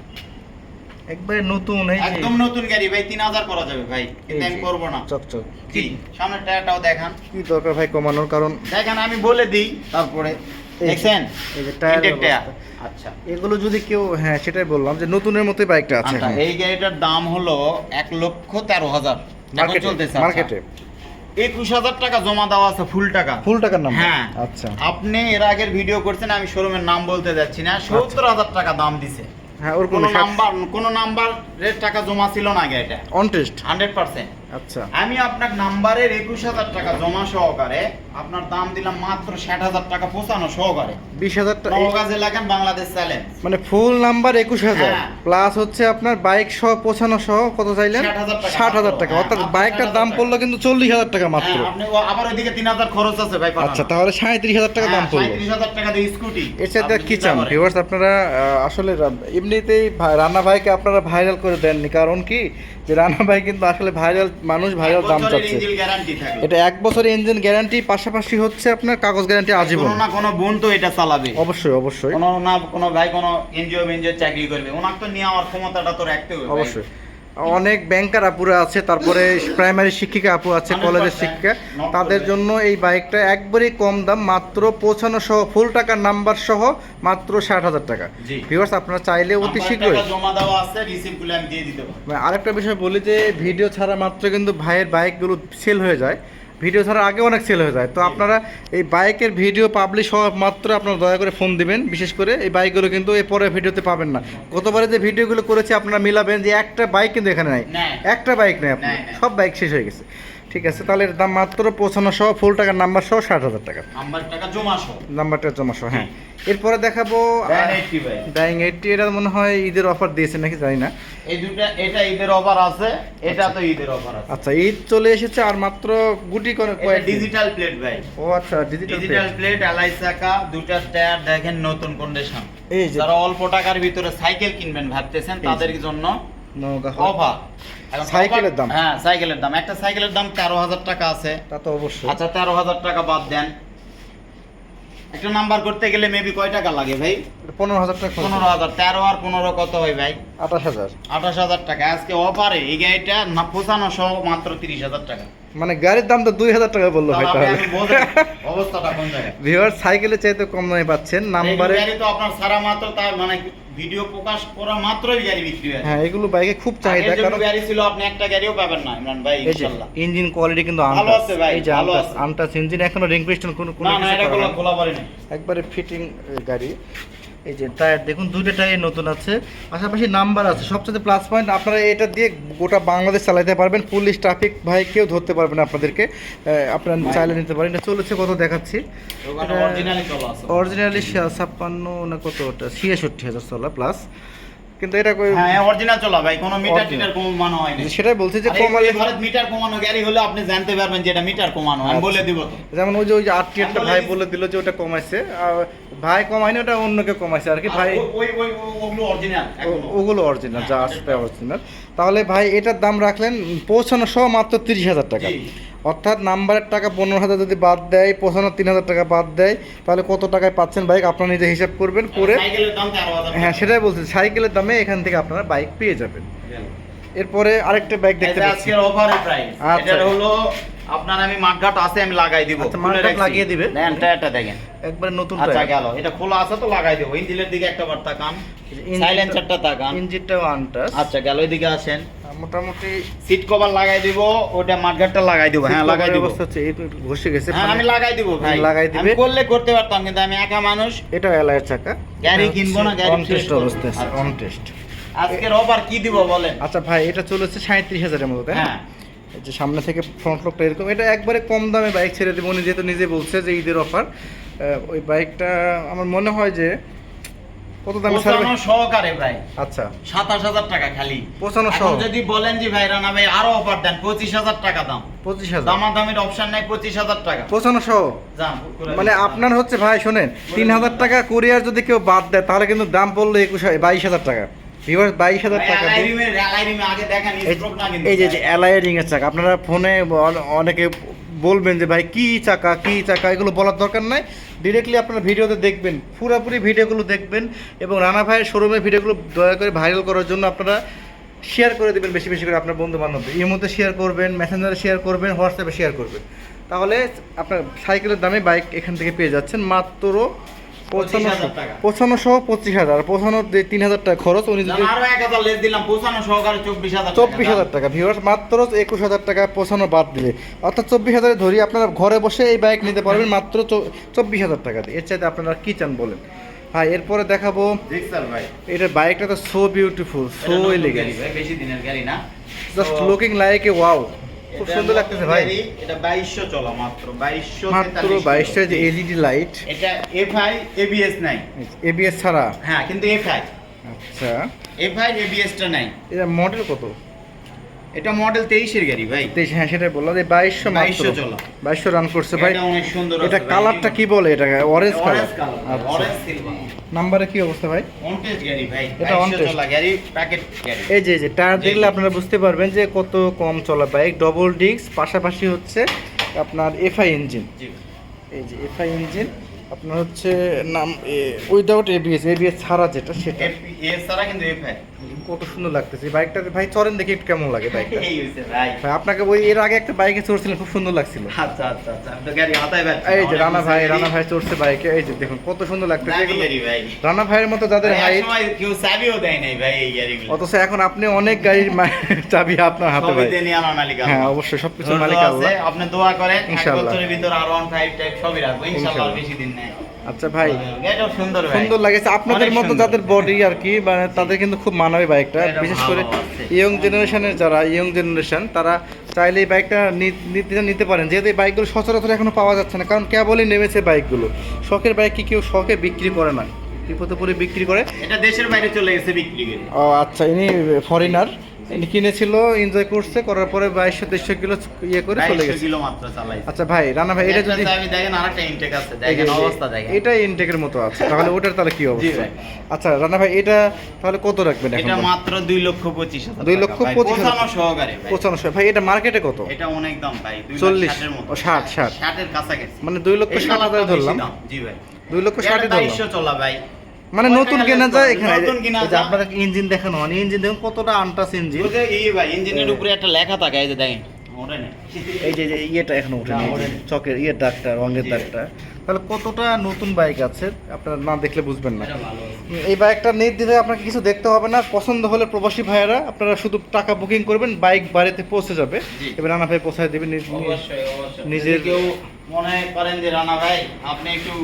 একবারে নতুন এই যে একদম নতুন গাড়ি ভাই, 3,000 করা যাবে ভাই, কিন্তু আমি করবো না। চকচক। জি, সামনের টায়ারটাও দেখান। কি দরকার ভাই কমানোর? কারণ দেখেন আমি বলে দিই তারপরে এই যে- দেখছেন এই যে টায়ারের ইনটেক টায়ার। অবস্থা। আচ্ছা এগুলো যদি কেউ, হ্যাঁ সেটাই বললাম যে নতুনের মতোই বাইকটা আছে। আচ্ছা, এই গাড়িটার দাম হলো 1,13,000 এখন চলতেছে। মার্কেটে 21,000 টাকা জমা দেওয়া আছে ফুল টাকা। ফুল টাকার নাম? হ্যাঁ। আচ্ছা আপনি এর আগের ভিডিও করছেন, আমি শোরুমের নাম বলতে যাচ্ছি না, 70,000 টাকা দাম দিছে। হ্যাঁ ওর কোনো নাম্বারের টাকা জমা ছিল না গাড়িটা, অন টেস্ট। 100%। আচ্ছা আমি আপনার নাম্বারের 21,000 টাকা জমা সহকারে আপনার দাম দিলাম মাত্র 60,000 টাকা 95 সহকারে। 20,000 টাকা নওগাঁ জেলাকান বাংলাদেশ চ্যালেঞ্জ। মানে ফুল নাম্বার 21,000 হ্যাঁ। প্লাস হচ্ছে আপনার বাইক সহ 95 সহ কত চাইলেন? 60,000 টাকা। 60,000 টাকা। হ্যাঁ, অর্থাৎ মাত্র বাইকটার দাম 60,000 পড়লো কিন্তু 40,000 টাকা মাত্র। হ্যাঁ, আপনি আবার ওইদিকে 3,000 খরচ আছে ভাই পাঠানো। আচ্ছা তাহলে 37,000 টাকা দাম পড়লো। 37,000 টাকা দিয়ে স্কুটি। এর সাথে আপনি কি চিন্তা চান করেন। ভিউয়ার্স? আপনারা আসলে এমনিতেই রানা ভাইকে আপনারা ভাইরাল করে দেননি, কারণ কি যে রানা ভাই কিন্তু আসলে ভাইরাল মানুষ, ভাইরাল দাম বছরের চাচ্ছে। ইঞ্জিন গ্যারান্টি থাকে। এটা 1 বছরের ইঞ্জিন গ্যারান্টি, পাশাপাশি হচ্ছে আপনার কাগজ গ্যারান্টি আজীবন। কোনো না কোনো বোন তো এটা চালাবে। অবশ্যই অবশ্যই কোনো ভাই কোনো এনজিও চাকরি করবে, ওনার তো নিয়ে আমার ক্ষমতাটা তো রাখতে হবে ভাই। অবশ্যই। অনেক ব্যাংকার আপুরা আছে, তারপরে প্রাইমারি শিক্ষিকা আপু আছে, 100% কলেজের শিক্ষিকা, not তাদের করবে। জন্য এই বাইকটা একবারেই কম দাম, মাত্র 55 সহ ফুল টাকার নাম্বার সহ মাত্র 60,000 টাকা। জি। ভিউয়ার্স আপনারা চাইলে অতি নাম্বার শীঘ্রই। টাকা জমা দেওয়া আছে, রিসিপ্টগুলো আমি দিয়ে দিতে পারবো। আরেকটা বিষয় বলি যে ভিডিও ছাড়া মাত্র কিন্তু ভাইয়ের বাইকগুলো সেল হয়ে যায়, ভিডিও ছাড়া আগে অনেক সেল হয়ে যায়। তো আপনারা এই বাইকের ভিডিও পাবলিশ হওয়া মাত্র আপনারা দয়া করে ফোন দিবেন। বিশেষ করে এই বাইকগুলো কিন্তু এই পরের ভিডিওতে পাবেন না। গতবারে যে ভিডিওগুলো করেছি আপনারা মিলাবেন যে একটা বাইক কিন্তু এখানে নাই, নাই। একটা বাইক নেই আপনার, নাই, নাই। সব বাইক শেষ হয়ে গেছে। ঠিক আছে, তাহলে এর দাম মাত্র 55 সহ ফুল টাকার নাম্বার সহ 60,000 টাকা। নাম্বার টাকা জমা সহ। নাম্বারটা জমা সহ, হ্যাঁ। এরপরে দেখাবো Van 80 ভাই। ডাইং 80, এটা মনে হয় ঈদের অফার দিয়েছে নাকি জানি না। এই দুটা, এটা ঈদের অফার আছে, এটা তো ঈদের অফার আছে। আচ্ছা ঈদ চলে এসেছে আর মাত্র গুটি করে এটা কয়েকদিন। ডিজিটাল প্লেট ভাই। ও আচ্ছা ডিজিটাল ডিজিটাল প্লেট, এলআই চাকা, দুটা টায়ার দেখেন নতুন কন্ডিশন। এই যে যারা অল্প টাকার ভিতরে সাইকেল কিনবেন ভাবতেছেন এই যে। তাদের জন্য নওগাঁ অফার। সাইকেলের দাম? হ্যাঁ সাইকেলের দাম, একটা সাইকেলের দাম 13,000 টাকা আছে। তা তো অবশ্যই। আচ্ছা 13,000 টাকা বাদ দেন, একটা নাম্বার করতে গেলে মেবি কয় টাকা লাগে ভাই? 15,000 টাকা খরচ। 15,000। 13 আর 15 কত হয় ভাই? 28,000। 28,000 টাকা। আজকে অফারে এই গাড়িটা না 95 সহ মাত্র 30,000 টাকা। মানে গাড়ির দাম তো 2,000 টাকা বললো ভাই। তাহলে তাহলে আপনি বোঝেন অবস্থাটা কোন জায়গায়। ভিউয়ার সাইকেলের চাইতে কম দামে পাচ্ছেন নাম্বারে। এই গাড়ি তো আপনার সারা মাত্র তার মানে ভিডিও প্রকাশ করা মাত্রই গাড়ি বিক্রি হয়। হ্যাঁ এগুলো বাইকে খুব চাহিদা, আগের কারণ যুগে গাড়ি ছিল আপনি একটা গাড়িও পাবেন না ইমরান ভাই এই যে ইনশাআল্লাহ। ইঞ্জিন কোয়ালিটি কিন্তু ভালো আনটাচ। আছে ভাই, এই যে ভালো আনটাচ, আছে। আনটাচ ইঞ্জিন, এখনো রিং পিস্টন কোনো না না কিছু এটা করা খোলা হয়নি। পারি না। একবারে ফিটিং গাড়ি। এই যে টায়ার দেখুন, দুইটা টায়ার নতুন আছে, পাশাপাশি নাম্বার আছে। সবচেয়ে প্লাস পয়েন্ট আপনারা এটা দিয়ে গোটা বাংলাদেশ চালাতে পারবেন, পুলিশ ট্রাফিক ভাই কেউ ধরতে পারবেন আপনাদেরকে। আপনারা চাইলে নিতে পারেন। এটা চলেছে কত দেখাচ্ছি, ওখানে অরিজিনালি চলা আছে। অরিজিনালি 56 না কত, ওটা 66,000 চলা প্লাস, কিন্তু এটা হ্যাঁ অরিজিনাল চলা ভাই, কোনো মিটার Original। টিটার কমানো হয় না। সেটাই বলছি যে আর কমালে, এই ভারত মিটার কমানো গাড়ি হলে আপনি জানতে পারবেন যে এটা মিটার কমানো, আমি বলে দিব তো। যেমন ওই যে আরটিআরটা ভাই বলে দিল যে ওটা কমাইছে, আর ভাই কমায়নি, ওটা অন্য কেউ কমাইছে আর কি ভাই। ওগুলো অরিজিনাল এখনো। ওগুলো অরিজিনাল, যা আসবে অরিজিনাল। তাহলে ভাই এটার দাম রাখলেন 55 সহ মাত্র 30,000 টাকা। জি। অর্থাৎ নাম্বারের টাকা 15,000 যদি বাদ দেয়, 3,000 টাকা বাদ দেয়, তাহলে কত টাকায় পাচ্ছেন বাইক আপনারা নিজে হিসাব করবেন করে। সাইকেলের দাম 13,000 হ্যাঁ সেটাই বলছি, সাইকেলের দামে এখান থেকে আপনারা বাইক পেয়ে যাবেন। এরপরে আরেকটা বাইক দেখতে এই যে পাচ্ছি। আজকের অফারের প্রাইস আচ্ছা। এটা হলো আপনার আমি মাঠঘাট আছে আমি লাগাই দিব আচ্ছা, মাঠঘাট লাগিয়ে দিবে? দেন টায়ারটা দেখেন একবারে নতুন আচ্ছা টায়ার। গেল এটা খোলা আছে তো লাগাই দেব ইঞ্জিনের দিকে একটা বার তাকান ইঞ্জিনটা- সাইলেন্সারটা তাকান ইঞ্জিনটাও আনটাস। আচ্ছা গেল এদিকে আসেন মোটামুটি সিট কভার লাগাই দিব ওটা মাঠঘাটটা লাগাই দিব হ্যাঁ লাগাই দিব অবস্থা হচ্ছে এই ঘষে গেছে। হ্যাঁ আমি লাগাই দিব ভাই লাগাই দিবে। আমি করলে করতে পারতাম কিন্তু আমি একা মানুষ এটা অ্যালয়ের চাকা। গাড়ি কিনবো না, গাড়ি অন টেস্ট fresh করবো। অবস্থা আছে, আচ্ছা। On test. আজকের অফার কি দিব বলেন আচ্ছা ভাই, এটা চলেছে 37,000-এর মতো, তাই না? হ্যাঁ এই যে সামনে থেকে ফ্রন্ট লুকটা এরকম, এটা একবারে কম দামে বাইক ছেড়ে দেবো। উনি যেহেতু নিজে বলছে যে ঈদের অফার, ওই বাইকটা আমার মনে হয় যে কত দামে ছাড়বে? 95 সহকারে ভাই আচ্ছা, 27,000 টাকা খালি 95 সহ? এখন যদি বলেন যে ভাই রানা ভাই আরো অফার দেন 25,000 টাকা দাম 25,000? দামাদামির অপশন নাই 25,000 টাকা 95 সহ? যান করে মানে দিন। আপনার হচ্ছে ভাই শোনেন, 3,000 টাকা কুরিয়ার যদি কেউ বাদ দেয় তাহলে কিন্তু দাম পড়লো 22,000 টাকা। ভিউয়ার্স, 22,000 ভাই, টাকা দিয়ে অ্যালাইরিমে আগে দেখেন স্ট্রোক না কিন্তু এই যে অ্যালয় রিং এর চাকা। আপনারা ফোনে অনেকে বলবেন যে ভাই কি চাকা, এগুলো বলার দরকার নাই। ডিরেক্টলি আপনারা ভিডিওতে দেখবেন, পুরোপুরি ভিডিওগুলো দেখবেন এবং রানা ভাইয়ের শোরুমের ভিডিওগুলো দয়া করে ভাইরাল করার জন্য আপনারা শেয়ার করে দেবেন বেশি বেশি করে আপনার বন্ধু বান্ধবদের। এর মধ্যে শেয়ার করবেন, মেসেঞ্জারে শেয়ার করবেন, হোয়াটসঅ্যাপে শেয়ার করবেন। তাহলে আপনার সাইকেলের দামে বাইক এখান থেকে পেয়ে যাচ্ছেন মাত্র 25,000 টাকা। 55 25,000, 55 3,000 টাকা খরচ। উনি যদি আরো 1,000 লেস দিলাম 95 সহকারে 24,000 24,000 টাকা, ভিউয়ার্স মাত্র 21,000 টাকা 55 বাদ দিলে, অর্থাৎ 24,000 ধরি আপনারা ঘরে বসে এই বাইক নিতে পারবেন মাত্র 24,000 টাকা দিয়ে। এর চাইতে আপনারা কি চান বলেন ভাই? এরপরে দেখাবো জিক্সার ভাই এটার বাইকটা তো সো বিউটিফুল, এটা সো নতুন এলিগেন্ট, গাড়ি ভাই, বেশি দিনের গাড়ি না just So, looking like a wow, খুব এটা সুন্দর নতুন লাগতেছে ভাই। গাড়ি, এটা 2200 চলা মাত্র 2200 মাত্র 22টা যে এলইডি লাইট, এটা এফআই এবিএস নাই এবিএস ছাড়া। হ্যাঁ কিন্তু এফআই আচ্ছা, এবিএসটা নাই এটা মডেল কত? এটা মডেল 23 এর গাড়ি ভাই 23, হ্যাঁ সেটাই বললাম যে 2200 মাত্র 2200 চলা 2200 রান করছে ভাই। এটা অনেক সুন্দর এটা আছে ভাই। কালারটা কি বলে? এটা অরেঞ্জ কালার। অরেঞ্জ কালার আচ্ছা, অরেঞ্জ সিলভার নাম্বারে কি অবস্থা ভাই? অন টেস্ট গাড়ি ভাই এটা on 2200 test। চলা গাড়ি প্যাকেট গাড়ি এই যে টায়ার জি, দেখলে জি। আপনারা বুঝতে পারবেন যে কত কম চলা বাইক। ডবল ডিস্ক, পাশাপাশি হচ্ছে আপনার এফআই ইঞ্জিন। জি এই যে এফআই ইঞ্জিন আপনার হচ্ছে নাম উইদাউট এবিএস ছাড়া যেটা, সেটা এস ছাড়া কিন্তু এফআই কত সুন্দর লাগতেছে এই বাইকটাতে ভাই। চরেন দেখি একটু কেমন লাগে বাইকটা। এই হইছে ভাই ভাই আপনাকে ওই এর আগে একটা বাইকে চড়ছিলেন, খুব সুন্দর লাগছিল। আচ্ছা আচ্ছা আচ্ছা আপনি গাড়ি হাতায় পাচ্ছেন এই যে রানা ভাই চড়ছে বাইকে, এই যে দেখুন কত সুন্দর লাগতেছে দামি এগুলো। গাড়ি ভাই রানা ভাইয়ের মতো যাদের ভাই, হাইট, একসময় কেউ চাবিও দেয় নাই ভাই এই গাড়িগুলো অথচ এখন আপনি অনেক গাড়ির চাবি আপনার হাতে সবই ভাই। দেনি আনার মালিক আল্লাহ। হ্যাঁ অবশ্যই, সবকিছু ধৈর্য মালিক আছে, আল্লাহ। আপনি দোয়া করেন এক ইনশাআল্লাহ। বছরের ভিতর আর 15 টাইপ সবই রাখবো ইনশাআল্লাহ, আর ইনশাআল্লাহ। বেশি দিন নেই। আচ্ছা ভাই, এটাও সুন্দর ভাই সুন্দর লাগেছে আপনাদের অনেক মতো সুন্দর। যাদের বডি আর কি, মানে তাদের কিন্তু খুব মানাবে বাইকটা। এটা বিশেষ ভালো করে আছে। ইয়ং জেনারেশনের যারা ইয়ং জেনারেশন, তারা চাইলে এই বাইকটা নিতে পারেন, যেহেতু এই বাইকগুলো সচরাচর এখনো পাওয়া যাচ্ছে না, কারণ কেবলই নেমেছে বাইকগুলো। শখের বাইক কি কেউ শখে বিক্রি করে না, বিপদে পরে বিক্রি করে। এটা দেশের বাইরে চলে গেছে বিক্রি করে ও আচ্ছা, ইনি ফরেনার, ইনি কিনেছিল, এনজয় করছে, করার পরে 2200-2300 কিলো ইয়ে করে চলে 2200 গেছে। কিলো মাত্র চালাইছে। আচ্ছা ভাই, রানা ভাই এটা একটা যদি চাবি দেখেন আরেকটা ইনটেক আছে এই যে- দেখেন অবস্থা দেখেন এটাই ইনটেকের মতো আছে, তাহলে ওটার তাহলে কি অবস্থা? ভাই। আচ্ছা রানা ভাই, এটা তাহলে কত রাখবেন এখন? এটা মাত্র 2,25,000 2,25,000 পৌঁছানো সহকারে ভাই 95 ভাই। এটা মার্কেটে কত? এটা অনেক দাম ভাই 40 2,60,000 এর মতো ও 60 60 এর কাছাকাছি মানে 2,60,000 ধরলাম। জি ভাই 2,60,000 ধরলাম, 2200 চলা ভাই মানে কয় নতুন টাকা কেনা less যায় করবে? এখানে। নতুন কেনা এই যে যায়। আপনারা ইঞ্জিন দেখানো মানে ইঞ্জিন দেখুন কতটা আনটাস ইঞ্জিন। বুঝে ভাই ইঞ্জিনের উপরে একটা লেখা থাকে এই যে দেখেন ওটা নেই এই যে ইয়েটা এখনো উঠেনি, না, এই যে ওঠেনি। চকের ইয়ে দাগটা, রঙের জি। দাগটা, তাহলে কতটা নতুন বাইক আছে আপনারা না দেখলে বুঝবেন না। এটা ভালো আছে। এই বাইকটা নির্দ্বিধায় আপনাকে কিছু দেখতে হবে না, পছন্দ হলে প্রবাসী ভাইয়েরা আপনারা শুধু টাকা বুকিং করবেন, বাইক বাড়িতে পৌঁছে যাবে। জি। এবার রানা ভাই পৌঁছায় দেবেন অবশ্যই অবশ্যই নিজের- যদি কেউ মনে করেন যে রানা ভাই আপনি একটু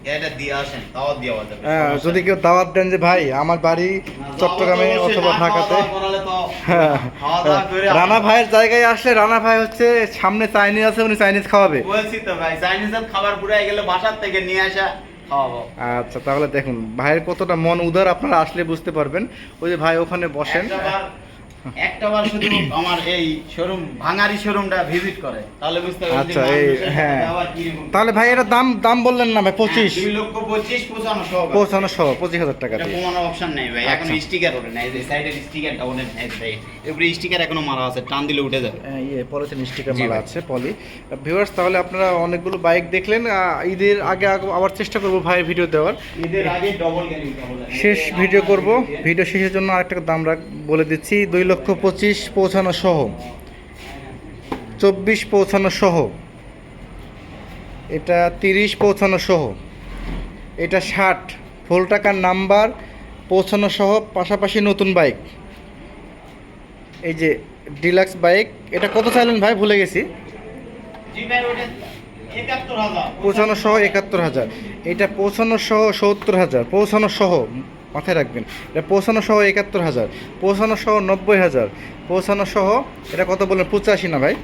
এটা দিয়ে আসেন তাও দেওয়া যাবে হ্যাঁ, সমস্যা যদি নেই। কেউ দাওয়াত দেন যে ভাই আমার বাড়ি না, চট্টগ্রামে যাওয়া তো অবশ্যই, অথবা না খাওয়া ঢাকাতে, দাওয়া করালে তো হ্যাঁ, খাওয়া দাওয়া করে রানা ভাইয়ের জায়গায় আসলে রানা ভাই হচ্ছে সামনে চাইনিজ আছে, উনি চাইনিজ খাওয়াবে। বলছি তো ভাই চাইনিজের খাবার পুরাই গেলে বাসার থেকে নিয়ে আসা খাওয়াবো আচ্ছা তাহলে দেখুন ভাইয়ের কতটা মন উদার, আপনারা আসলে বুঝতে পারবেন। ওই যে ভাই ওখানে বসেন, একটাবার শুধু আমার এই শোরুম ভাঙারি শোরুমটা ভিজিট করে তাহলে বুঝতে পারবেন যে আচ্ছা, মানুষের হ্যাঁ। সাথে ব্যবহার কিরকম। তাহলে ভাই এটা দাম বললেন না ভাই? 25 2,25,000 পৌঁছানো সহকারে। 25,000 টাকা এটা দিয়ে। কমানোর অপশন নেই ভাই এখন আচ্ছা। স্টিকার ওঠে না এই যে সাইডের স্টিকারটা ওঠে না এই যে ভাই এবারে স্টিকার এখনো মারা আছে টান দিলে উঠে যাবে ইয়ে পলিথিন স্টিকার জি মারা ভাই। আছে পলি। ভিউয়ার্স তাহলে আপনারা অনেকগুলো বাইক দেখলেন, ঈদের আগে আবার চেষ্টা করব ভাইয়ের ভিডিও দেওয়ার। ঈদের আগে ডবল গাড়ি উঠাবো শেষ ভিডিও করব, ভিডিও শেষের জন্য আরেকটা দাম বলে দিচ্ছি, 2,25,000 পৌঁছানো সহ, 24 পৌঁছানো সহ, এটা 30 পৌঁছানো সহ, এটা 60 ফুল টাকার নাম্বার পৌঁছানো সহ, পাশাপাশি নতুন বাইক। এই যে ডিলাক্স বাইক, এটা কত চাইলেন ভাই ভুলে গেছি। জি ভাই ওটা 71,000 পৌঁছানো সহ 71,000, এটা পৌঁছানো সহ 70,000, পৌঁছানো সহ মাথায় রাখবেন, এটা পৌঁছানো সহ 71,000, পৌঁছানো সহ 90,000, পৌঁছানো সহ এটা কত বললেন 85 না ভাই,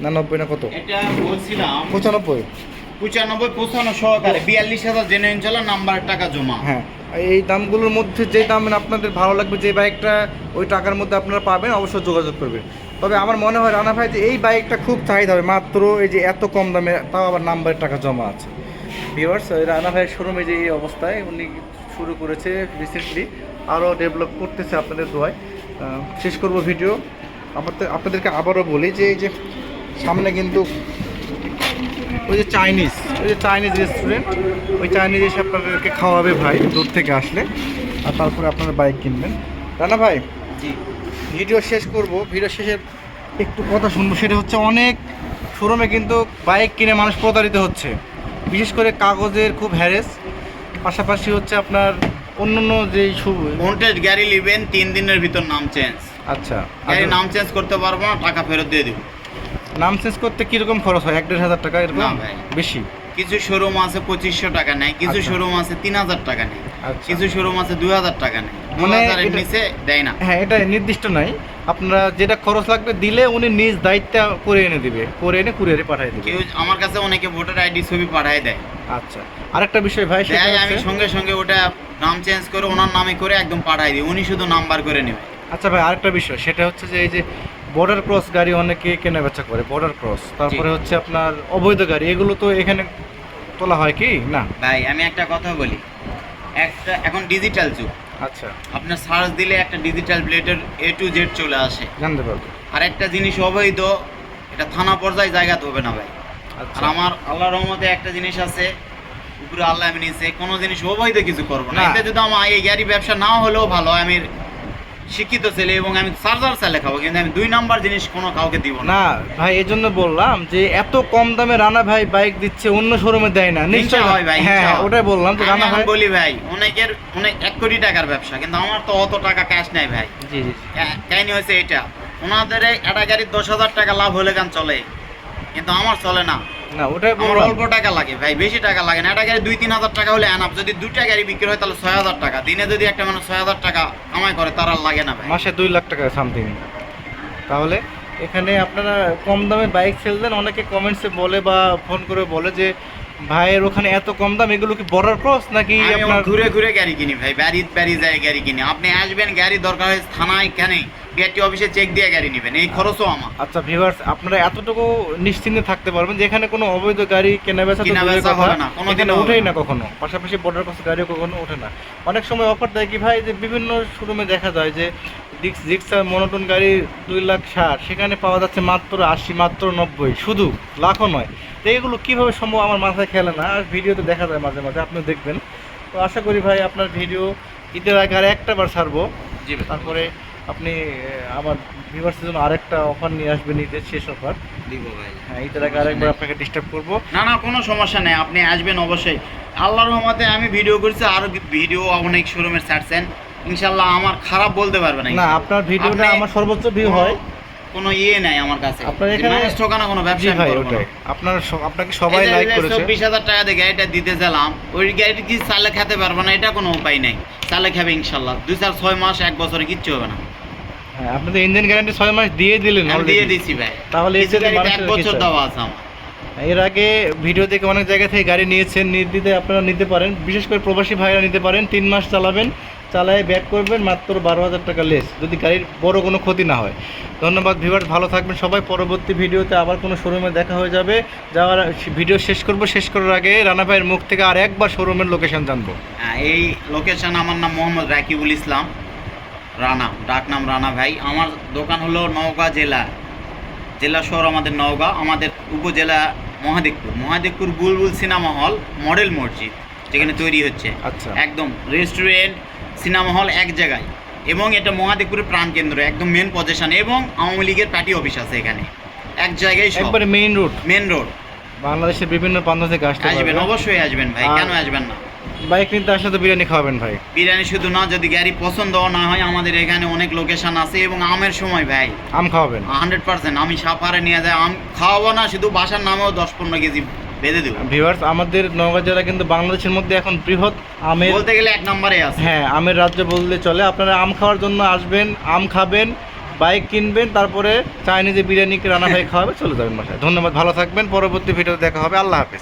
না 90 না কত, এটা বলছিলাম 95। 95 পৌঁছানো সহকারে 42,000 জেনুইন চালান, নাম্বারের টাকা জমা। হ্যাঁ, এই দামগুলোর মধ্যে যে দাম আপনাদের ভালো লাগবে, যে বাইকটা ওই টাকার মধ্যে আপনারা পাবেন, অবশ্যই যোগাযোগ করবেন। তবে আমার মনে হয় রানা ভাই যে এই বাইকটা খুব চাহিদা হবে, মাত্র এই যে এত কম দামে, তাও আবার নাম্বারের টাকা জমা আছে। ভিউয়ার্স, রানা ভাইয়ের শোরুমে যে এই অবস্থায় উনি শুরু করেছে রিসেন্টলি, আরও ডেভেলপ করতেছে আপনাদের দোয়ায়। শেষ করব ভিডিও। আপনাদেরকে আবারও বলি যে এই যে সামনে কিন্তু ওই যে চাইনিজ রেস্টুরেন্ট, ওই চাইনিজ এসে আপনাদেরকে খাওয়াবে ভাই দূর থেকে আসলে, আর তারপরে আপনারা বাইক কিনবেন। রানা ভাই, জি ভিডিও শেষ করব, ভিডিও শেষে একটু কথা শুনবো, সেটা হচ্ছে অনেক শোরুমে কিন্তু বাইক কিনে মানুষ প্রতারিত হচ্ছে, বিশেষ করে কাগজের খুব হ্যারেস, পাশাপাশি হচ্ছে আপনার অন্যান্য যেই ভোল্টেজ গাড়ি নেবেন 3 দিনের ভিতর নাম চেঞ্জ। আচ্ছা, গাড়ি নাম চেঞ্জ করতে পারবো না, টাকা ফেরত দিয়ে দিব। নাম চেঞ্জ করতে কীরকম খরচ হয়? 1,500 টাকা এরকম? না ভাই, বেশি। কিছু শোরুম আছে 2500 টাকা নেয়, কিছু আচ্ছা। শোরুম আছে 3000 টাকা নেয়, আচ্ছা। কিছু শোরুম আছে 2000 টাকা নেয়, মানে 2000 এর এটা- নিচে দেয় না। হ্যাঁ, এটা নির্দিষ্ট নাই, আপনারা যেটা খরচ লাগবে দিলে উনি নিজ দায়িত্বে করে এনে দিবে, করে এনে কুরিয়ারে পাঠিয়ে দেবে। কেউ আমার কাছে অনেকে ভোটার আইডি ছবি পাঠায় দেয়, আচ্ছা, আরেকটা বিষয় ভাই, সেটা দেয়, আমি হচ্ছে সঙ্গে সঙ্গে ওটা নাম চেঞ্জ করে ওনার নামে করে একদম পাঠাই দিই, উনি শুধু নাম্বার করে নেবে। আচ্ছা ভাই, আরেকটা বিষয়, সেটা হচ্ছে যে এই যে বর্ডার ক্রস গাড়ি অনেকে কেনা বেচা করে, বর্ডার ক্রস, তারপরে হচ্ছে আপনার অবৈধ গাড়ি, এগুলো তো এখানে তোলা হয় কি না? ভাই আমি একটা কথা বলি, একটা এখন ডিজিটাল যুগ, আচ্ছা, আপনার সার্চ দিলে একটা ডিজিটাল প্লেটের A to Z চলে আসে। জানতে পারবো। আর একটা জিনিস অবৈধ, এটা থানা পর্যায়ে জায়গা হবে না ভাই। আচ্ছা, আর আমার আল্লাহর রহমতে একটা জিনিস আছে, উপরে আল্লাহ আমি নিছে, কোনো জিনিস অবৈধ কিছু করবো না। না। এতে যদি আমার এই গাড়ি ব্যবসা না হলেও ভালো, আমি শিক্ষিত ছেলে এবং আমি চার্জার চালে খাবো, কিন্তু আমি 2 নাম্বার জিনিস কোনো কাউকে দিব না। না ভাই, এই জন্য বললাম যে এত কম দামে রানা ভাই বাইক দিচ্ছে, অন্য শোরুমে দেয় না হিংসা নিশ্চয় হয় ভাই, হ্যাঁ, হিংসা হয়। ওটাই বললাম যে আমি রানা এখন ভাই। বলি ভাই, অনেকের অনেক 1 কোটি টাকার ব্যবসা, কিন্তু আমার তো অত টাকা ক্যাশ নাই ভাই। জি জি, কাহিনী হয়েছে এটা, ওনাদের একটা গাড়ির 10,000 টাকা লাভ হলে গান চলে, কিন্তু আমার চলে না। না ওটাই আমার বললাম। অল্প টাকা লাগে ভাই, বেশি টাকা লাগে না। একটা গাড়ি 2-3 হাজার টাকা হলে আনাপ, যদি 2টা গাড়ি বিক্রি হয় তাহলে 6,000 টাকা। দিনে যদি একটা মানুষ 6,000 টাকা কামাই করে, তার আর লাগে না ভাই। মাসে 2 লাখ টাকা সামথিং। তাহলে এখানে আপনারা কম দামে বাইক সেল দেন, অনেকে কমেন্টসে বলে বা ফোন করে বলে যে ভাইয়ের ওখানে এত কম দাম, এগুলো কি বর্ডার ক্রস নাকি আমি আপনার? ঘুরে ঘুরে গাড়ি কিনি ভাই, বাড়ি যায় গাড়ি কিনি। আপনি আসবেন, গাড়ি দরকার হয় থানায়, এখানে বিআরটি অফিসে চেক দিয়ে গাড়ি নেবেন, এই খরচও আমার। আচ্ছা ভিউয়ার্স, আপনারা এতটুকু নিশ্চিন্তে থাকতে পারবেন যে এখানে কোনো অবৈধ গাড়ি কেনাবেচা তো দূরের কেনাবেচা কথা, হবে না, কোনোদিনও এখানে হবে ওঠেই না। না কখনো, পাশাপাশি বর্ডার ক্রস গাড়িও কখনো ওঠে না। অনেক সময় অফার দেয় কি ভাই, যে বিভিন্ন শোরুমে দেখা যায় যে জিক্সার মনোটন গাড়ি 2,60,000, সেখানে পাওয়া যাচ্ছে মাত্র 80, মাত্র 90, শুধু লাখও নয়। তো এগুলো কীভাবে সম্ভব আমার মাথায় খেলে না, আর ভিডিওতে দেখা যায় মাঝে মাঝে, আপনি দেখবেন। তো আশা করি ভাই আপনার ভিডিও ঈদের আগে আর একটা বার ছাড়বো, জি ভাই, তারপরে আপনি আমার ভিউয়ার্সের জন্য আরেকটা অফার নিয়ে আসবেন, ঈদের শেষ অফার। দিব ভাই। হ্যাঁ, ঈদের আগে আরেকবার আপনাকে ডিস্টার্ব করবো। না না, কোনো সমস্যা নেই, আপনি আসবেন অবশ্যই। আল্লাহর রহমতে আমি ভিডিও করছি, আরো ভিডিও অনেক শোরুমের ছাড়ছেন, ইনশাল্লাহ আমার খারাপ বলতে পারবে না। না, আপনার ভিডিওটা আপনি- আমার সর্বোচ্চ ভিউ হয়। কোনো ইয়ে নাই আমার কাছে, আপনার যে এখানে- মানুষ ঠকানো কোনো জি ব্যবসা ভাই, করবো না। ওটাই আপনাকে সবাই লাইক করেছে। 24,000 টাকা দিয়ে গাড়িটা দিতে চালাম, ওই গাড়িটি কি চালে খেতে পারবে না, এটা কোনো উপায় নাই। চালে খাবে ইনশাল্লাহ, 2-4-6 মাস 1 বছরে কিচ্ছু হবে না। হ্যাঁ, আপনি তো ইঞ্জিন গ্যারান্টি 6 মাস দিয়ে দিলেন আমি already। দিয়ে দিছি ভাই, তাহলে কিছু এতে গাড়িতে মানুষের 1 বছর কি চাই? দেওয়া আছে আমার। এর আগে ভিডিও দেখে অনেক জায়গা থেকে গাড়ি নিয়েছেন, নির্দ্বিধে আপনারা নিতে পারেন, বিশেষ করে প্রবাসী ভাইরা নিতে পারেন। 3 মাস চালাবেন, চালায় ব্যাক করবেন, মাত্র 12,000 টাকা লেস, যদি গাড়ির বড় কোনো ক্ষতি না হয়। ধন্যবাদ ভিউয়ার্স, ভালো থাকবেন সবাই। পরবর্তী ভিডিওতে আবার কোনো শোরুমে দেখা হয়ে যাবে। যাওয়ার ভিডিও শেষ করার আগে রানা ভাইয়ের মুখ থেকে আর একবার শোরুমের লোকেশন জানবো। এই লোকেশন, আমার নাম মোহাম্মদ রাকিবুল ইসলাম রানা, ডাক নাম রানা ভাই। আমার দোকান হলো নওগাঁ জেলা শহর আমাদের নওগাঁ, আমাদের উপজেলা মহাদেবপুর বুলবুল সিনেমা হল, মডেল মসজিদ যেখানে তৈরি হচ্ছে। আচ্ছা। একদম রেস্টুরেন্ট, সিনেমা হল এক জায়গায়, এবং এটা মহাদেবপুরের প্রাণকেন্দ্র, একদম মেন পজিশন, এবং আওয়ামী লীগের পার্টি অফিস আছে এখানে, এক জায়গায় সব, একবারে মেইন রুট, মেন রোড। বাংলাদেশের বিভিন্ন প্রান্ত থেকে আসতে আসবেন, পারবে। অবশ্যই আসবেন ভাই, আর- কেন আসবেন না। বাইক নিতে আসলে তো বিরিয়ানি খাওয়াবেন ভাই। বিরিয়ানি শুধু না, যদি গাড়ি পছন্দ না হয় আমাদের এখানে অনেক লোকেশন আছে, এবং আমের সময় ভাই আম খাওয়াবেন। 100% আমি সাপারে নিয়ে যাই, আম খাওয়াবো না, শুধু বাসার নামেও 10-15 কেজি বেঁধে দেবো। ভিউয়ার্স, আমাদের নওগাঁ জেলা কিন্তু বাংলাদেশের মধ্যে এখন বৃহৎ আমের, বলতে গেলে 1 নম্বরে আছে। হ্যাঁ, আমের রাজ্য বললে চলে। আপনারা আম খাওয়ার জন্য আসবেন, আম খাবেন, বাইক কিনবেন, তারপরে চাইনিজে বিরিয়ানি রানা ভাই খাওয়াবে, চলে যাবেন বাসায়। ধন্যবাদ, ভালো থাকবেন। পরবর্তী ভিডিও দেখা হবে। আল্লাহ হাফেজ।